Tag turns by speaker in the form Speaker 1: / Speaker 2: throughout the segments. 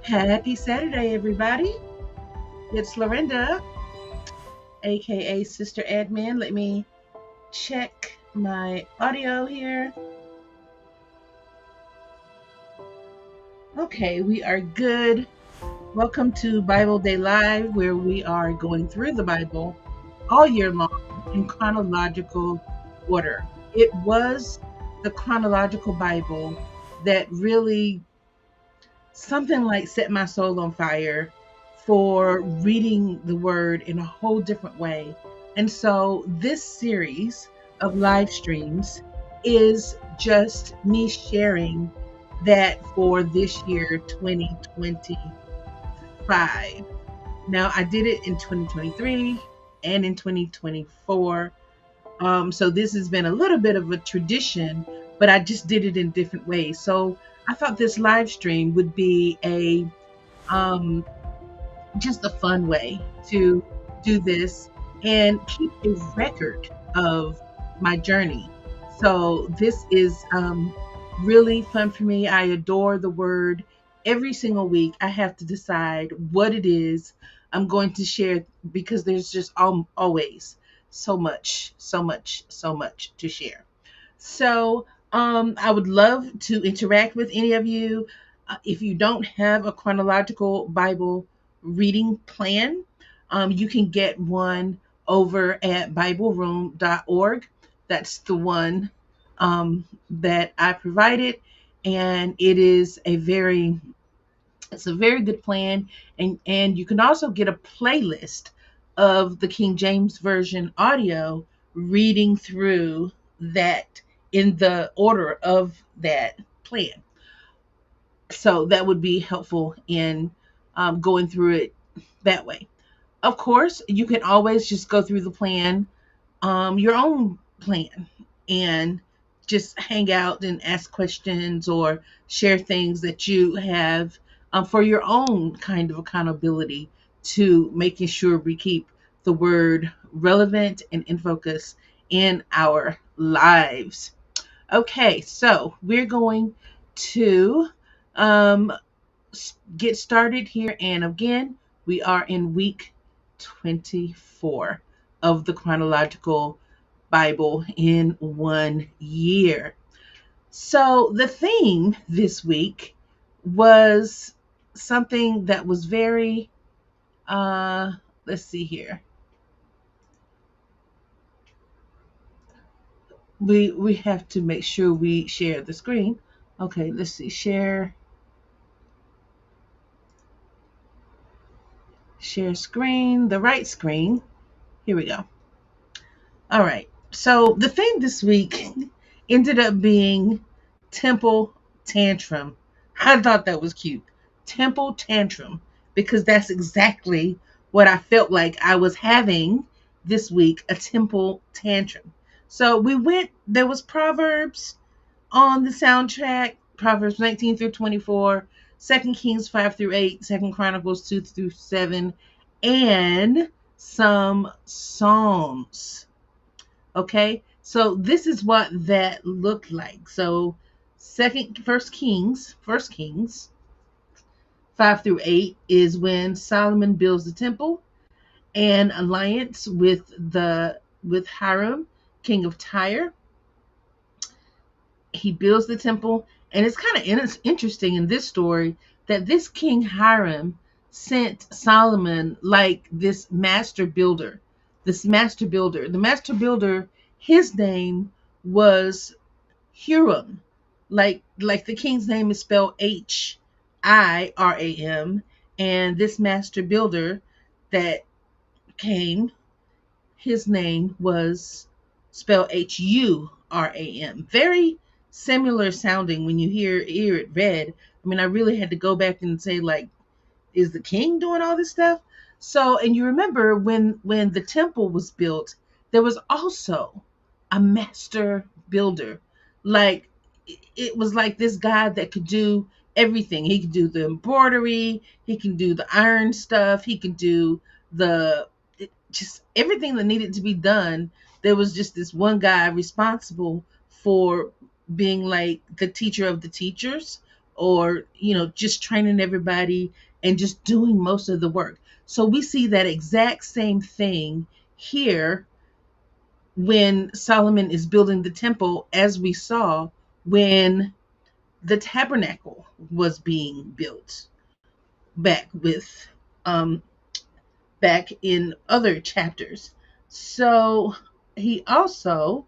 Speaker 1: Happy Saturday, everybody. It's Lorinda, aka Sister Admin. Let me check my audio here. Okay, we are good. Welcome to Bible Day Live, where we are going through the Bible all year long in chronological order. It was the chronological Bible that really something like set my soul on fire for reading the word in a whole different way. And so this series of live streams is just me sharing that for this year, 2025. Now, I did it in 2023 and in 2024. So this has been a little bit of a tradition, but I just did it in different ways. So I thought this live stream would be a just a fun way to do this and keep a record of my journey. So this is really fun for me. I adore the word. Every single week, I have to decide what it is I'm going to share because there's just always so much, so much, so much to share. So I would love to interact with any of you. If you don't have a chronological Bible reading plan, you can get one over at BibleRoom.org. That's the one that I provided, and it's a very good plan, and you can also get a playlist of the King James Version audio reading through that in the order of that plan. So that would be helpful in going through it that way. Of course, you can always just go through the plan, your own plan, and just hang out and ask questions or share things that you have for your own kind of accountability to making sure we keep the word relevant and in focus in our lives. Okay, so we're going to um, get started here. And again, we are in week 24 of the chronological Bible in 1 year. So the theme this week was something that was very, let's see here. We have to make sure we share the screen. Okay, let's see. Share screen, the right screen. Here we go. All right. So the theme this week ended up being Temple Tantrum. I thought that was cute. Temple Tantrum, because that's exactly what I felt like I was having this week, a temple tantrum. So there was Proverbs on the soundtrack, Proverbs 19 through 24, 2 Kings 5 through 8, 2 Chronicles 2 through 7, and some Psalms. Okay, So this is what that looked like. So First Kings 5 through 8 is when Solomon builds the temple and alliance with Hiram, king of Tyre. He builds the temple, and it's kind of interesting in this story that this king Hiram sent Solomon like this master builder. The master builder, his name was Hiram. Like the king's name is spelled Hiram, and this master builder that came, his name was spelled Huram. Very similar sounding when you hear it read. I mean, I really had to go back and say, like, is the king doing all this stuff? So, and you remember when the temple was built, there was also a master builder. Like, it was like this guy that could do everything. He could do the embroidery, he can do the iron stuff, he can do the just everything that needed to be done. There was just this one guy responsible for being like the teacher of the teachers, or just training everybody and just doing most of the work. So we see that exact same thing here when Solomon is building the temple, as we saw when the tabernacle was being built back with back in other chapters. So he also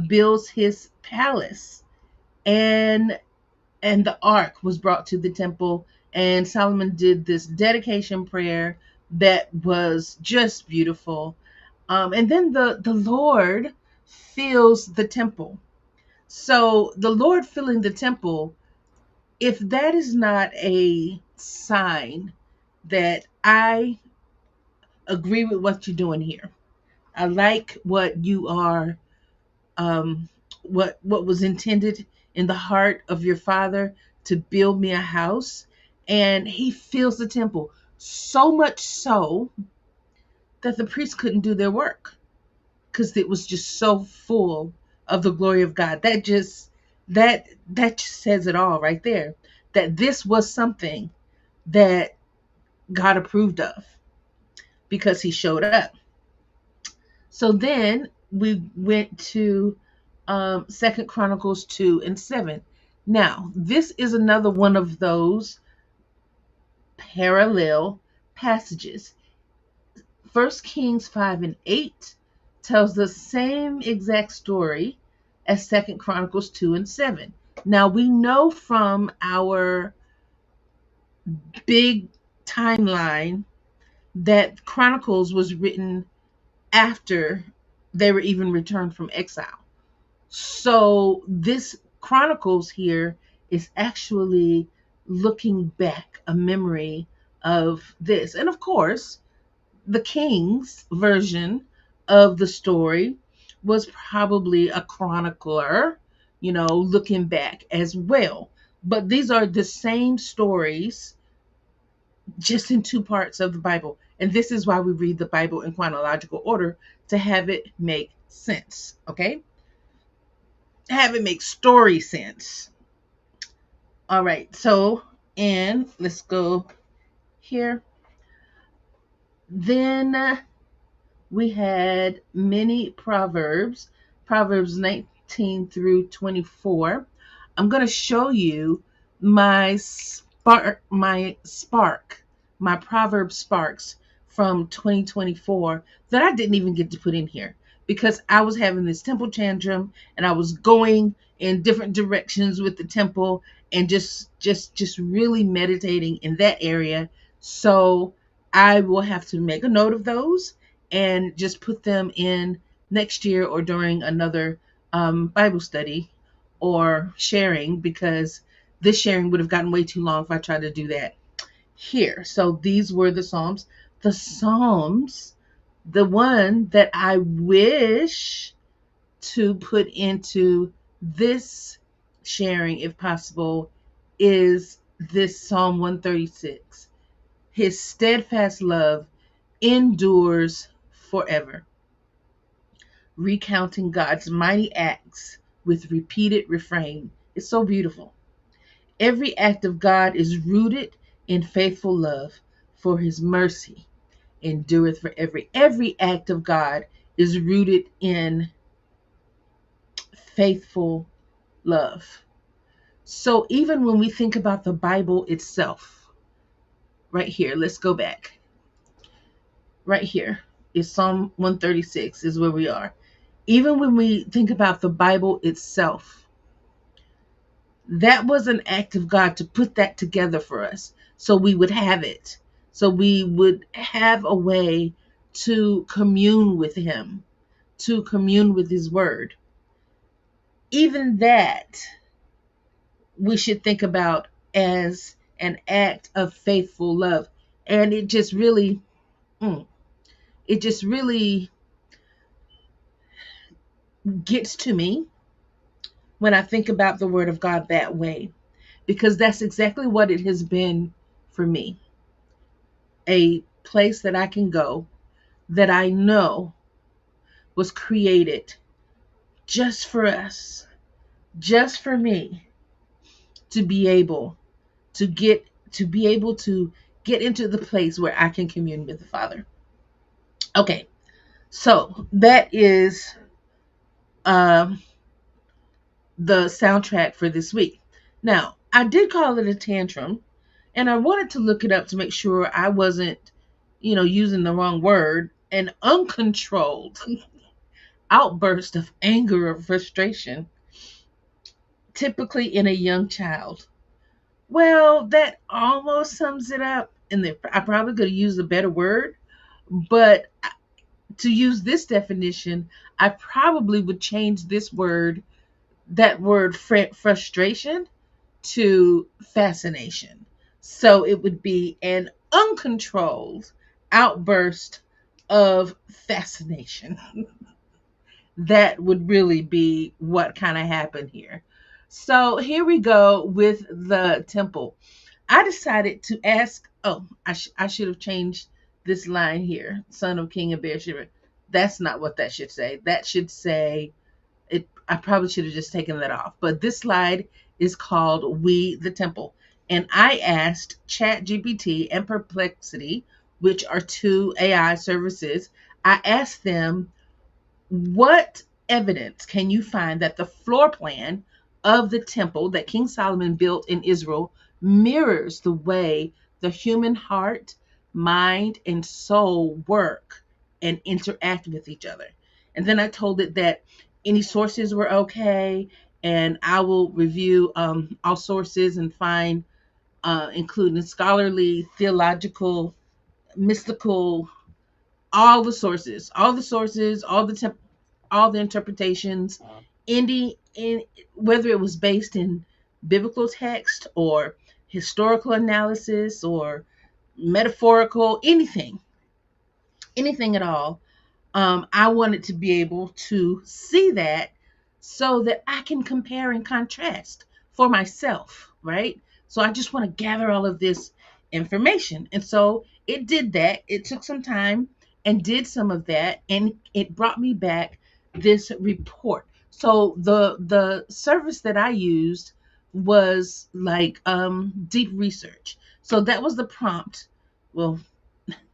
Speaker 1: builds his palace, and the ark was brought to the temple, and Solomon did this dedication prayer that was just beautiful. And then the Lord fills the temple. So the Lord filling the temple, if that is not a sign that I agree with what you're doing here, I like what you are, what was intended in the heart of your father to build me a house, and he fills the temple so much so that the priests couldn't do their work because it was just so full of the glory of God. That just says it all right there. That this was something that God approved of because he showed up. So then we went to 2 Chronicles 2 and 7. Now, this is another one of those parallel passages. 1 Kings 5 and 8 tells the same exact story as 2 Chronicles 2 and 7. Now, we know from our big timeline that Chronicles was written after they were even returned from exile. So this Chronicles here is actually looking back, a memory of this. And of course, the King's version of the story was probably a chronicler, looking back as well. But these are the same stories, just in two parts of the Bible. And this is why we read the Bible in chronological order, to have it make sense, okay? Have it make story sense. All right, so, and let's go here. Then we had many Proverbs 19 through 24. I'm going to show you my Proverb sparks from 2024 that I didn't even get to put in here because I was having this temple tantrum and I was going in different directions with the temple and just really meditating in that area. So I will have to make a note of those and just put them in next year or during another Bible study or sharing, because this sharing would have gotten way too long if I tried to do that here. So these were the Psalms. The Psalms, the one that I wish to put into this sharing, if possible, is this Psalm 136. His steadfast love endures forever. recounting God's mighty acts with repeated refrain. It's so beautiful. Every act of God is rooted in faithful love, for his mercy endureth forever. Every act of God is rooted in faithful love. So even when we think about the Bible itself, right here, let's go back. Right here is Psalm 136 is where we are. Even when we think about the Bible itself, that was an act of God to put that together for us so we would have it. So we would have a way to commune with him, to commune with his word. Even that we should think about as an act of faithful love. And it just really, it just really gets to me when I think about the word of God that way, because that's exactly what it has been for me. A place that I can go that I know was created just for us, just for me to be able to get into the place where I can commune with the Father. Okay, so that is the soundtrack for this week. Now, I did call it a tantrum, and I wanted to look it up to make sure I wasn't, using the wrong word. An uncontrolled outburst of anger or frustration, typically in a young child. Well, that almost sums it up. And I probably could have used a better word, but to use this definition, I probably would change that word frustration, to fascination. So it would be an uncontrolled outburst of fascination. That would really be what kind of happened here. So here we go with the temple. I decided to ask, I should have changed this line here, son of King of Beersheba. That's not what that should say. That should say, I probably should have just taken that off. But this slide is called We the Temple. And I asked ChatGPT and Perplexity, which are two AI services, I asked them, what evidence can you find that the floor plan of the temple that King Solomon built in Israel mirrors the way the human heart, mind, and soul work and interact with each other? And then I told it that any sources were okay, and I will review all sources and find, including scholarly, theological, mystical, all the sources, all the interpretations, in whether it was based in biblical text or historical analysis or metaphorical, anything at all. I wanted to be able to see that so that I can compare and contrast for myself, right? So I just want to gather all of this information. And so it did that. It took some time and did some of that, and it brought me back this report. So the service that I used was like deep research. So that was the prompt. Well,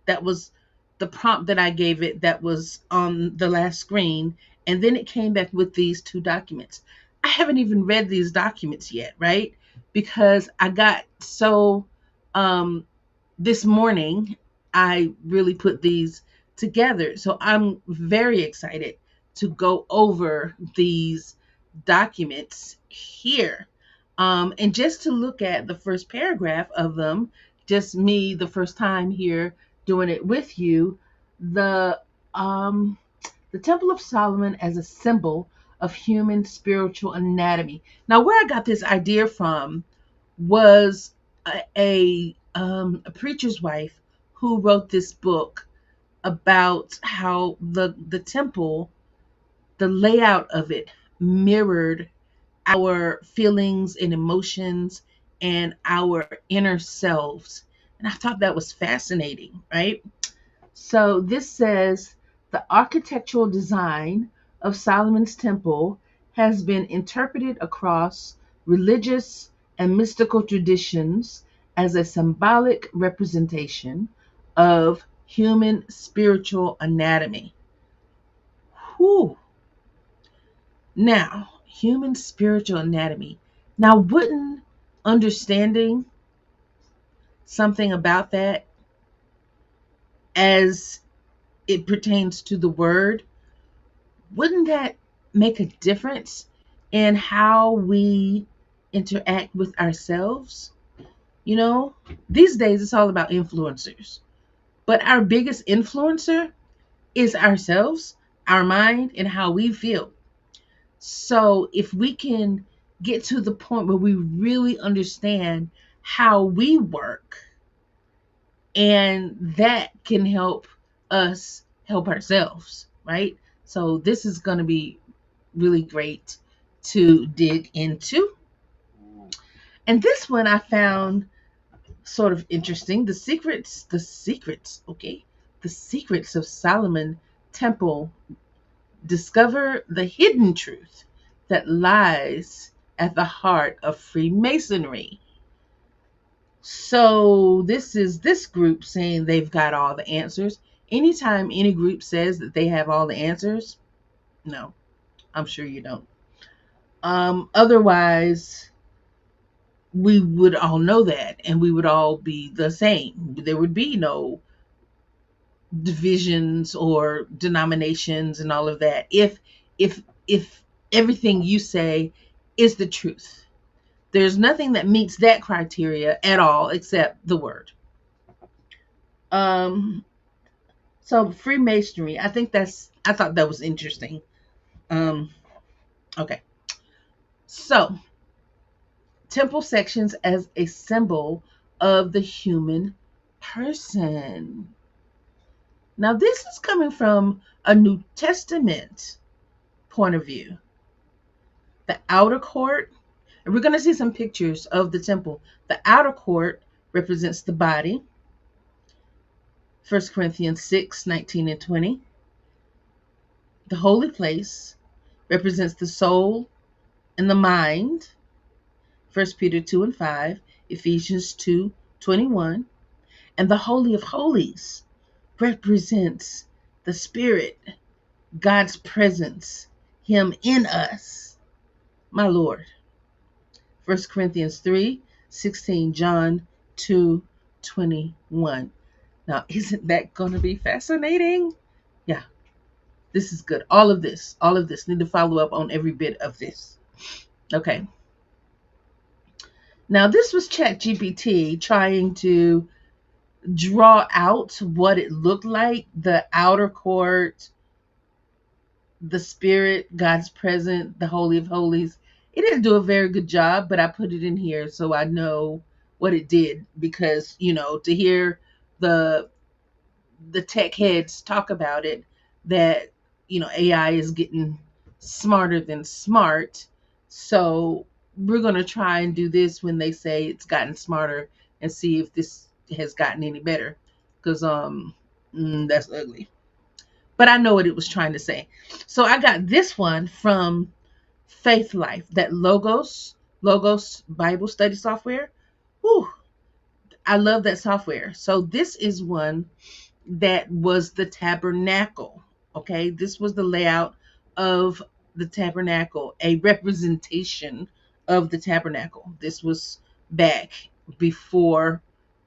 Speaker 1: that was the prompt that I gave it that was on the last screen. And then it came back with these two documents. I haven't even read these documents yet, right? Because I got so, this morning, I really put these together. So I'm very excited to go over these documents here. And just to look at the first paragraph of them, just me the first time here doing it with you, the Temple of Solomon as a symbol of human spiritual anatomy. Now, where I got this idea from was a preacher's wife who wrote this book about how the temple, the layout of it, mirrored our feelings and emotions and our inner selves. And I thought that was fascinating, right? So this says the architectural design of Solomon's temple has been interpreted across religious and mystical traditions as a symbolic representation of human spiritual anatomy. Whew. Now, human spiritual anatomy. Now, wouldn't understanding something about that as it pertains to the word, wouldn't that make a difference in how we interact with ourselves? You know, these days it's all about influencers, but our biggest influencer is ourselves, our mind, and how we feel. So if we can get to the point where we really understand how we work, and that can help us help ourselves, right? So this is going to be really great to dig into. And this one I found sort of interesting. Okay. The secrets of Solomon Temple discover the hidden truth that lies at the heart of Freemasonry. So this is this group saying they've got all the answers. Anytime any group says that they have all the answers, no, I'm sure you don't. Otherwise, we would all know that and we would all be the same. There would be no divisions or denominations and all of that if everything you say is the truth. There's nothing that meets that criteria at all except the word. So Freemasonry, I thought that was interesting. Okay. So temple sections as a symbol of the human person. Now, this is coming from a New Testament point of view. The outer court, and we're going to see some pictures of the temple. The outer court represents the body, 1 Corinthians 6:19 and 20. The holy place represents the soul and the mind, 1 Peter 2 and 5, Ephesians 2:21. And the Holy of Holies represents the Spirit, God's presence, Him in us, my Lord. 1 Corinthians 3:16, John 2:21. Now, isn't that going to be fascinating? Yeah, this is good. All of this. Need to follow up on every bit of this. Okay. Now, this was ChatGPT trying to draw out what it looked like, the outer court, the Spirit, God's presence, the Holy of Holies. It didn't do a very good job, but I put it in here so I know what it did, because, to hear the tech heads talk about it, that, AI is getting smarter than smart. So we're going to try and do this when they say it's gotten smarter and see if this has gotten any better, because that's ugly. But I know what it was trying to say. So I got this one from Faith Life, that Logos Bible study software. Whew, I love that software. So this is one that was the tabernacle. Okay, this was the layout of the tabernacle, a representation of the tabernacle. This was back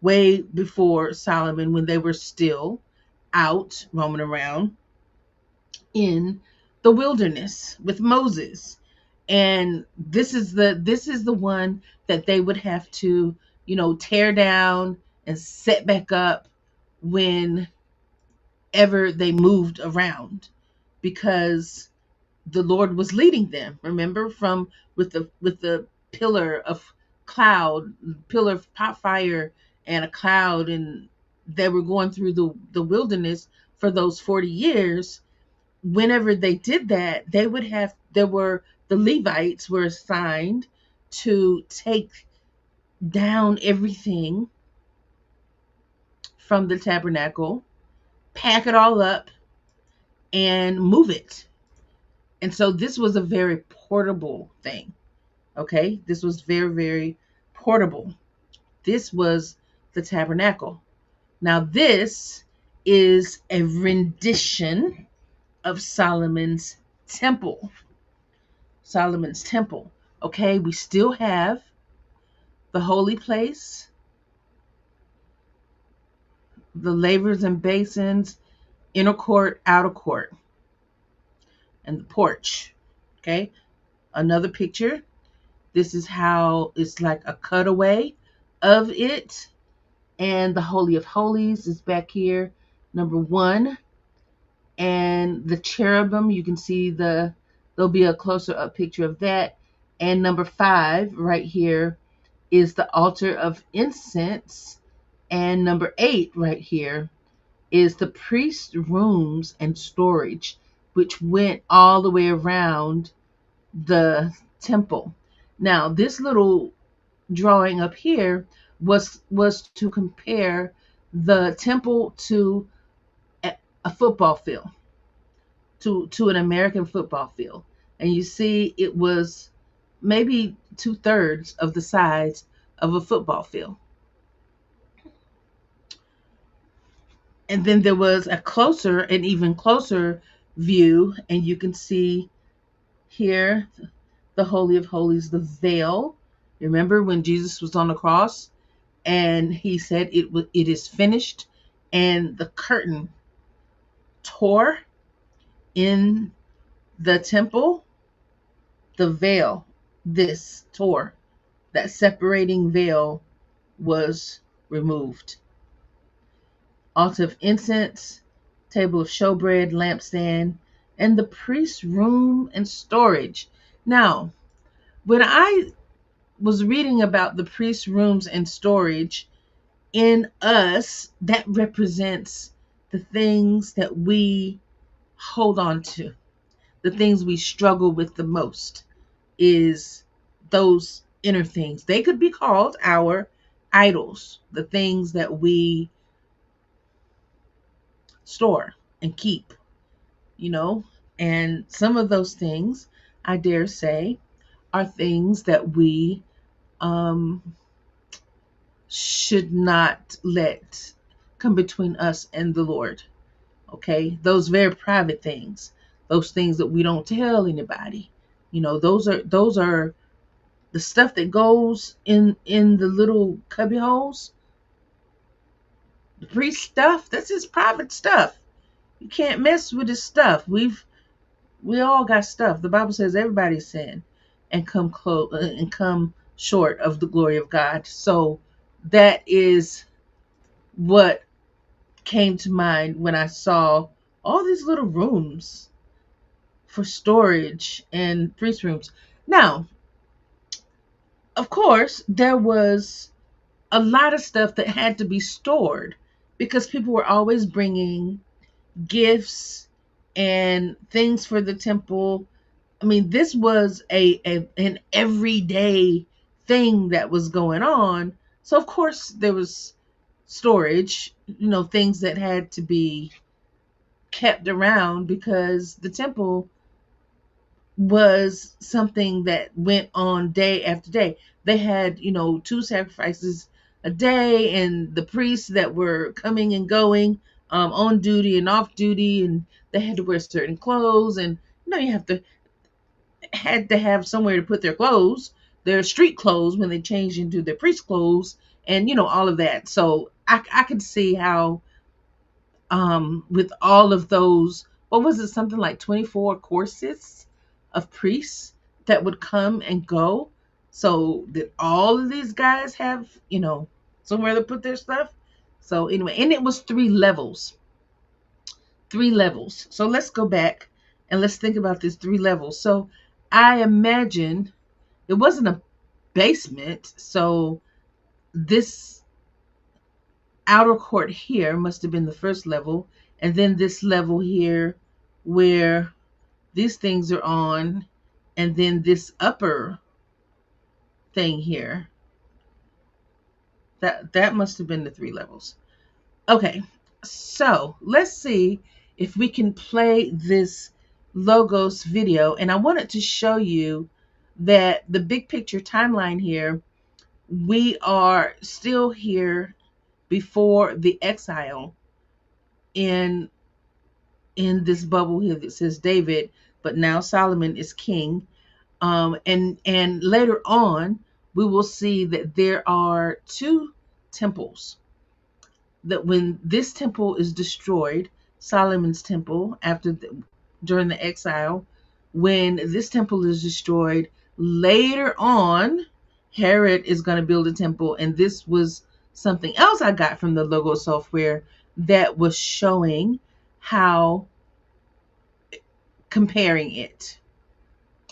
Speaker 1: way before Solomon, when they were still out roaming around in the wilderness with Moses. And this is the one that they would have to, tear down and set back up whenever they moved around, because the Lord was leading them. Remember, from with the pillar of fire and a cloud, and they were going through the wilderness for those 40 years. Whenever they did that, the Levites were assigned to take down everything from the tabernacle, pack it all up, and move it. And so this was a very portable thing. Okay, this was very, very portable. This was the tabernacle. Now, this is a rendition of Solomon's temple. Solomon's temple. Okay, we still have the holy place, the lavers and basins, inner court, outer court, and the porch. Okay, another picture. This is how it's like a cutaway of it. And the Holy of Holies is back here, number 1. And the cherubim, you can see there'll be a closer up picture of that. And number 5 right here is the altar of incense. And number 8 right here is the priest rooms and storage, which went all the way around the temple. Now, this little drawing up here was to compare the temple to a football field, to an American football field. And you see it was maybe 2/3 of the size of a football field. And then there was an even closer view, and you can see here the Holy of Holies, the veil. Remember when Jesus was on the cross and he said it is finished, and the curtain tore in the temple, the veil, this tore, that separating veil was removed. Altar of incense, table of showbread, lampstand, and the priest's room and storage. Now, when I was reading about the priest's rooms and storage, in us, that represents the things that we hold on to, the things we struggle with the most, is those inner things. They could be called our idols, the things that we store and keep, you know. And some of those things, I dare say, are things that we should not let come between us and the Lord. Okay, those very private things, those things that we don't tell anybody. Those are the stuff that goes in the little cubby holes. The priest stuff, that's his private stuff. You can't mess with his stuff. We all got stuff. The Bible says everybody's sin and come short of the glory of God. So that is what came to mind when I saw all these little rooms for storage and priest rooms. Now, of course, there was a lot of stuff that had to be stored because people were always bringing gifts and things for the temple. I mean, this was an everyday thing that was going on. So of course there was storage, things that had to be kept around because the temple was something that went on day after day. They had, 2 sacrifices a day, and the priests that were coming and going, on duty and off duty, and they had to wear certain clothes, and you had to have somewhere to put their clothes, their street clothes, when they changed into their priest clothes, and all of that. So I could see how, with all of those, what was it, something like 24 courses of priests that would come and go. So did all of these guys have, somewhere to put their stuff? So anyway, and it was 3 levels. 3 levels. So let's go back and let's think about these 3 levels. So I imagine it wasn't a basement. So this outer court here must have been the first level. And then this level here where these things are on. And then this upper thing here. That must have been the 3 levels. Okay. So let's see if we can play this Logos video, and I wanted to show you that the big picture timeline here, we are still here before the exile in this bubble here that says David, but now Solomon is king. And later on, we will see that there are two temples. That when this temple is destroyed, Solomon's temple, during the exile, when this temple is destroyed, later on, Herod is going to build a temple, and this was something else I got from the logo software that was showing how comparing it.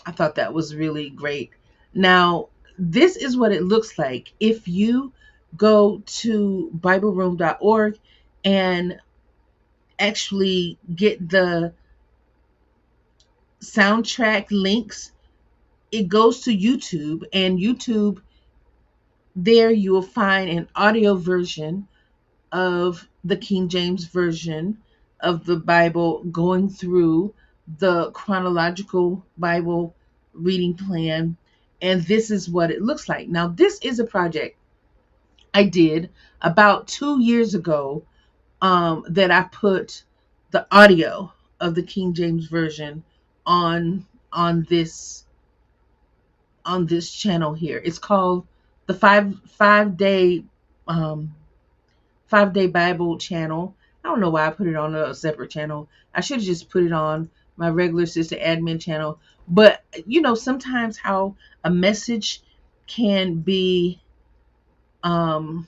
Speaker 1: I thought that was really great. Now, this is what it looks like if you go to BibleRoom.org and actually get the soundtrack links. It goes to YouTube, and YouTube, there you will find an audio version of the King James Version of the Bible, going through the chronological Bible reading plan. And this is what it looks like. Now, this is a project I did about 2 years ago, that I put the audio of the King James Version on on this on this channel here. It's called the um, 5 day Bible channel. I don't know why I put it on a separate channel. I should have just put it on my regular sister admin channel. But sometimes how a message can be um,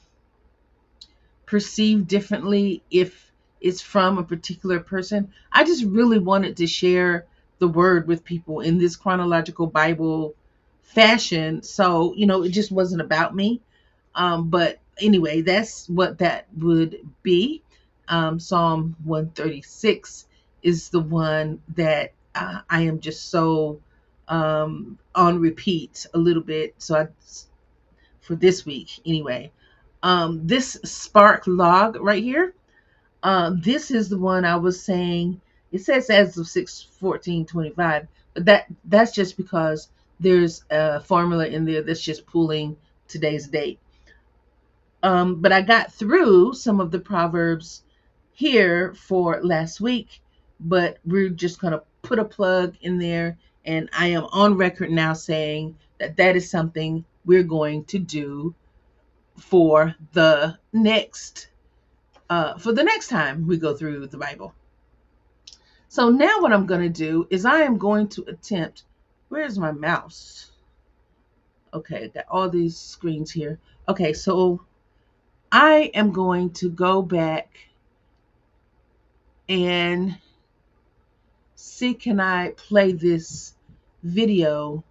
Speaker 1: perceived differently if it's from a particular person. I just really wanted to share the word with people in this chronological Bible fashion. So, it just wasn't about me. But anyway, that's what that would be. Psalm 136 is the one that I am just so on repeat a little bit. So for this week, anyway. This Spark log right here, this is the one I was saying. It says as of 6/14/25, but that's just because there's a formula in there that's just pulling today's date. But I got through some of the Proverbs here for last week, but we're just going to put a plug in there. And I am on record now saying that is something we're going to do for the next time we go through the Bible. So now what I'm going to do is I am going to attempt, where's my mouse? Okay, got all these screens here. Okay, so I am going to go back and see, can I play this video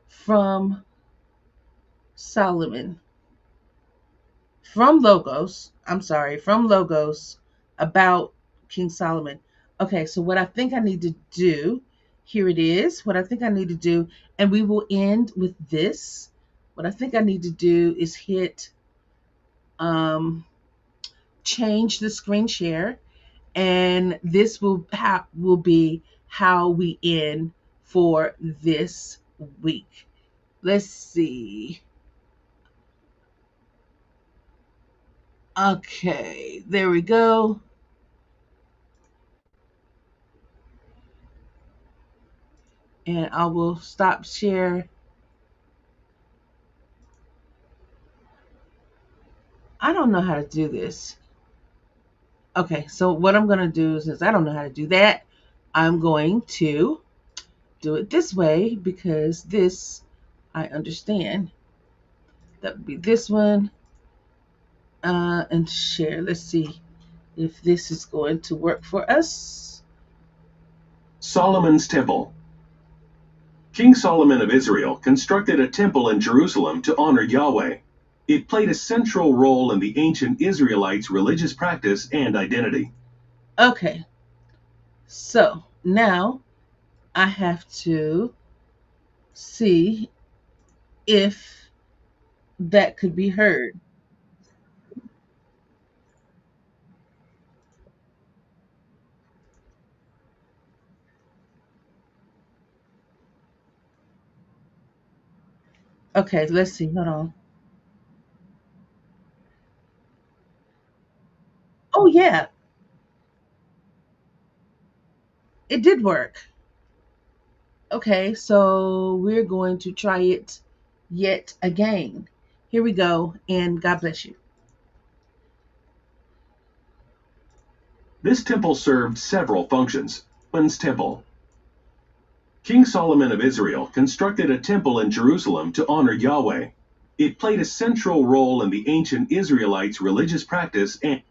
Speaker 1: from Solomon, from Logos about King Solomon. Okay, so what I think I need to do, here it is, what I think I need to do, and we will end with this. What I think I need to do is hit change the screen share, and this will be how we end for this week. Let's see. Okay, there we go. And I will stop share. I don't know how to do this. Okay, so what I'm going to do, since I don't know how to do that, I'm going to do it this way, because this I understand. That would be this one. And share. Let's see if this is going to work for us.
Speaker 2: Solomon's Temple. King Solomon of Israel constructed a temple in Jerusalem to honor Yahweh. It played a central role in the ancient Israelites' religious practice and identity.
Speaker 1: Okay, so now I have to see if that could be heard. Okay, let's see. Hold on. Oh, yeah, it did work. Okay, so we're going to try it yet again. Here we go, and God bless you.
Speaker 2: This temple served several functions. Solomon's Temple. King Solomon of Israel constructed a temple in Jerusalem to honor Yahweh. It played a central role in the ancient Israelites' religious practice and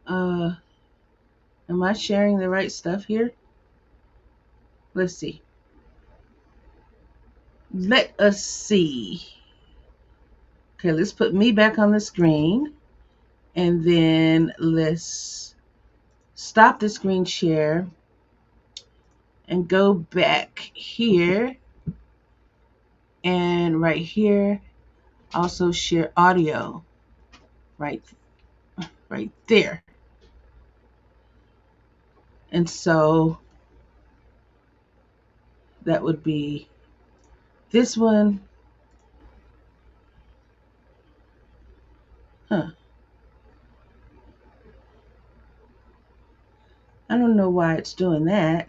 Speaker 1: Uh, am I sharing the right stuff here? Let's see. Let us see. Okay, let's put me back on the screen, and then let's stop the screen share and go back here, and right here also share audio right there. And so that would be this one. I don't know why it's doing that.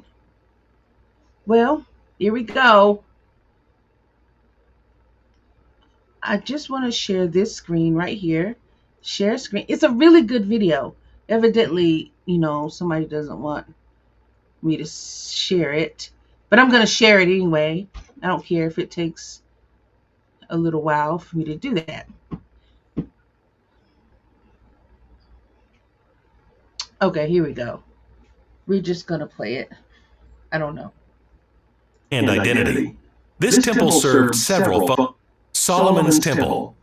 Speaker 1: Well, here we go. I just want to share this screen right here. Share screen. It's a really good video. Evidently, somebody doesn't want me to share it, but I'm going to share it anyway. I don't care if it takes a little while for me to do that. Okay, here we go. We're just going to play it. I don't know.
Speaker 2: And identity. This temple served several functions. Solomon's Temple.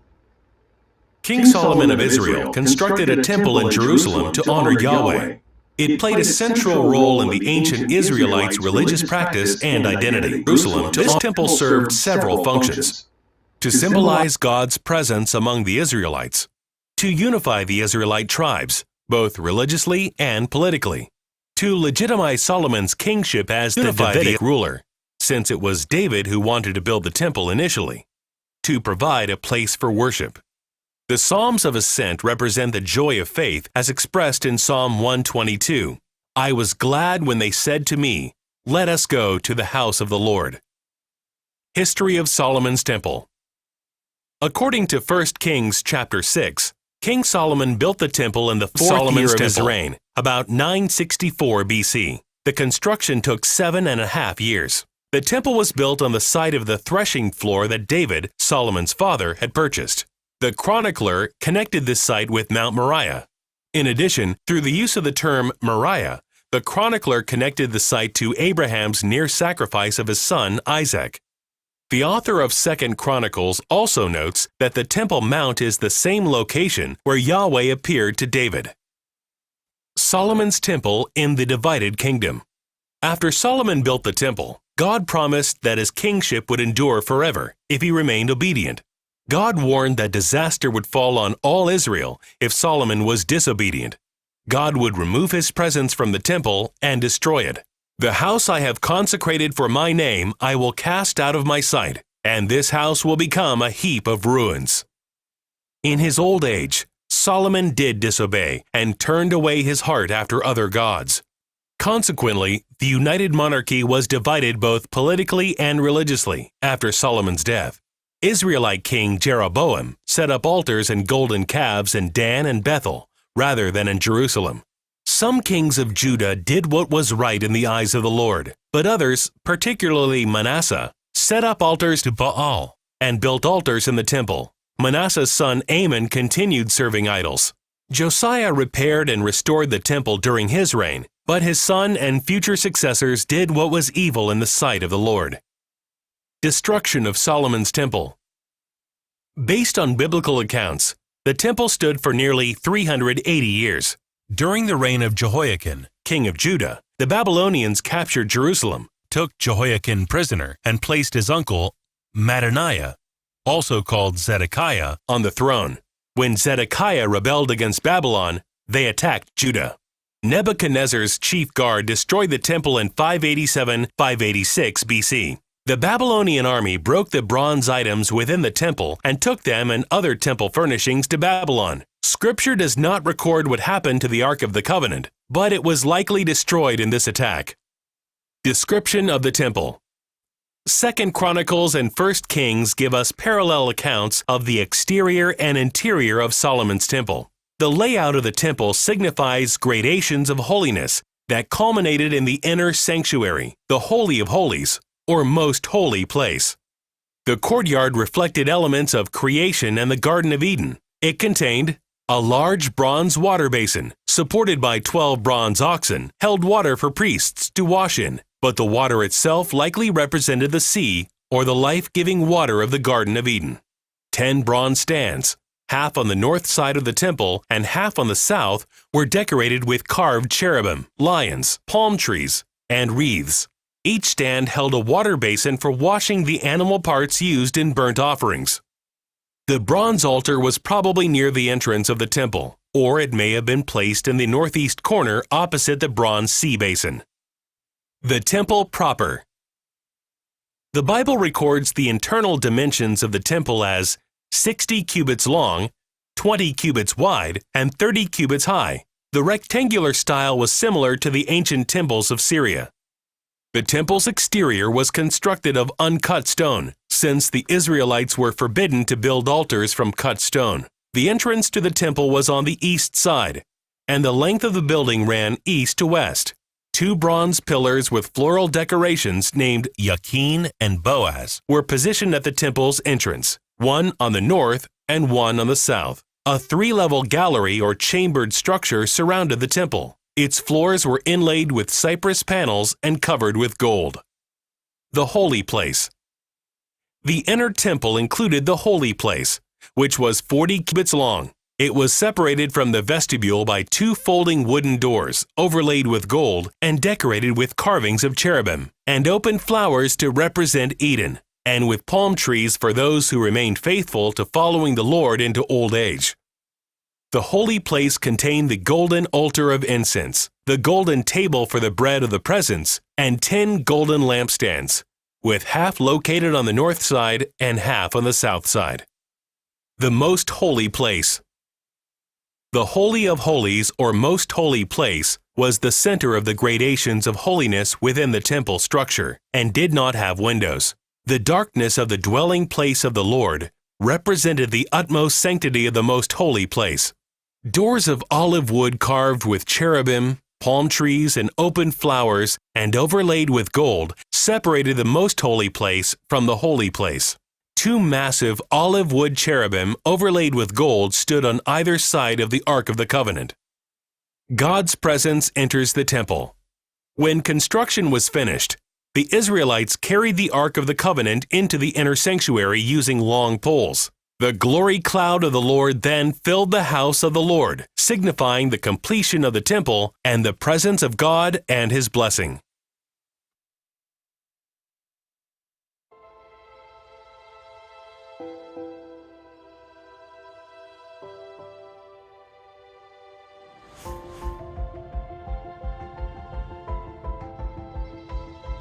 Speaker 2: King Solomon of Israel constructed a temple in Jerusalem to honor Yahweh. It played a central role in the ancient Israelites' religious practice and identity. This temple served several functions. To symbolize God's presence among the Israelites, to unify the Israelite tribes, both religiously and politically, to legitimize Solomon's kingship as the Davidic ruler, since it was David who wanted to build the temple initially, to provide a place for worship. The Psalms of Ascent represent the joy of faith as expressed in Psalm 122. I was glad when they said to me, "Let us go to the house of the Lord." History of Solomon's Temple. According to 1 Kings chapter 6, King Solomon built the temple in the fourth year of his reign, about 964 BC. The construction took 7.5 years. The temple was built on the site of the threshing floor that David, Solomon's father, had purchased. The chronicler connected this site with Mount Moriah. In addition, through the use of the term Moriah, the chronicler connected the site to Abraham's near sacrifice of his son Isaac. The author of 2 Chronicles also notes that the Temple Mount is the same location where Yahweh appeared to David. Solomon's Temple in the divided kingdom. After Solomon built the temple, God promised that his kingship would endure forever if he remained obedient. God warned that disaster would fall on all Israel if Solomon was disobedient. God would remove his presence from the temple and destroy it. The house I have consecrated for my name I will cast out of my sight, and this house will become a heap of ruins. In his old age, Solomon did disobey and turned away his heart after other gods. Consequently, the united monarchy was divided both politically and religiously after Solomon's death. Israelite king Jeroboam set up altars and golden calves in Dan and Bethel rather than in Jerusalem. Some kings of Judah did what was right in the eyes of the Lord, but others, particularly Manasseh, set up altars to Baal and built altars in the temple. Manasseh's son Amon continued serving idols. Josiah repaired and restored the temple during his reign, but his son and future successors did what was evil in the sight of the Lord. Destruction of Solomon's Temple. Based on biblical accounts, the temple stood for nearly 380 years. During the reign of Jehoiakim, king of Judah, the Babylonians captured Jerusalem, took Jehoiakim prisoner, and placed his uncle, Mattaniah, also called Zedekiah, on the throne. When Zedekiah rebelled against Babylon, they attacked Judah. Nebuchadnezzar's chief guard destroyed the temple in 587-586 BC.
Speaker 3: The Babylonian army broke the bronze items within the temple and took them and other temple furnishings to Babylon. Scripture does not record what happened to the Ark of the Covenant, but it was likely destroyed in this attack. Description of the temple. 2 Chronicles and 1 Kings give us parallel accounts of the exterior and interior of Solomon's temple. The layout of the temple signifies gradations of holiness that culminated in the inner sanctuary, the Holy of Holies, or most holy place. The courtyard reflected elements of creation and the Garden of Eden. It contained a large bronze water basin, supported by 12 bronze oxen, held water for priests to wash in, but the water itself likely represented the sea or the life-giving water of the Garden of Eden. 10 bronze stands, half on the north side of the temple and half on the south, were decorated with carved cherubim, lions, palm trees, and wreaths. Each stand held a water basin for washing the animal parts used in burnt offerings. The bronze altar was probably near the entrance of the temple, or it may have been placed in the northeast corner opposite the bronze sea basin. The temple proper. The Bible records the internal dimensions of the temple as 60 cubits long, 20 cubits wide, and 30 cubits high. The rectangular style was similar to the ancient temples of Syria. The temple's exterior was constructed of uncut stone, since the Israelites were forbidden to build altars from cut stone. The entrance to the temple was on the east side, and the length of the building ran east to west. 2 bronze pillars with floral decorations named Yakin and Boaz were positioned at the temple's entrance, one on the north and one on the south. A 3-level gallery or chambered structure surrounded the temple. Its floors were inlaid with cypress panels and covered with gold. The Holy Place. The inner temple included the Holy Place, which was 40 cubits long. It was separated from the vestibule by 2 folding wooden doors, overlaid with gold and decorated with carvings of cherubim, and open flowers to represent Eden, and with palm trees for those who remained faithful to following the Lord into old age. The holy place contained the golden altar of incense, the golden table for the bread of the presence, and 10 golden lampstands, with half located on the north side and half on the south side. The most holy place. The Holy of Holies, or most holy place, was the center of the gradations of holiness within the temple structure, and did not have windows. The darkness of the dwelling place of the Lord represented the utmost sanctity of the most holy place. Doors of olive wood carved with cherubim, palm trees, and open flowers, and overlaid with gold, separated the most holy place from the holy place. 2 massive olive wood cherubim overlaid with gold stood on either side of the Ark of the Covenant. God's presence enters the temple. When construction was finished, the Israelites carried the Ark of the Covenant into the inner sanctuary using long poles. The glory cloud of the Lord then filled the house of the Lord, signifying the completion of the temple and the presence of God and His blessing.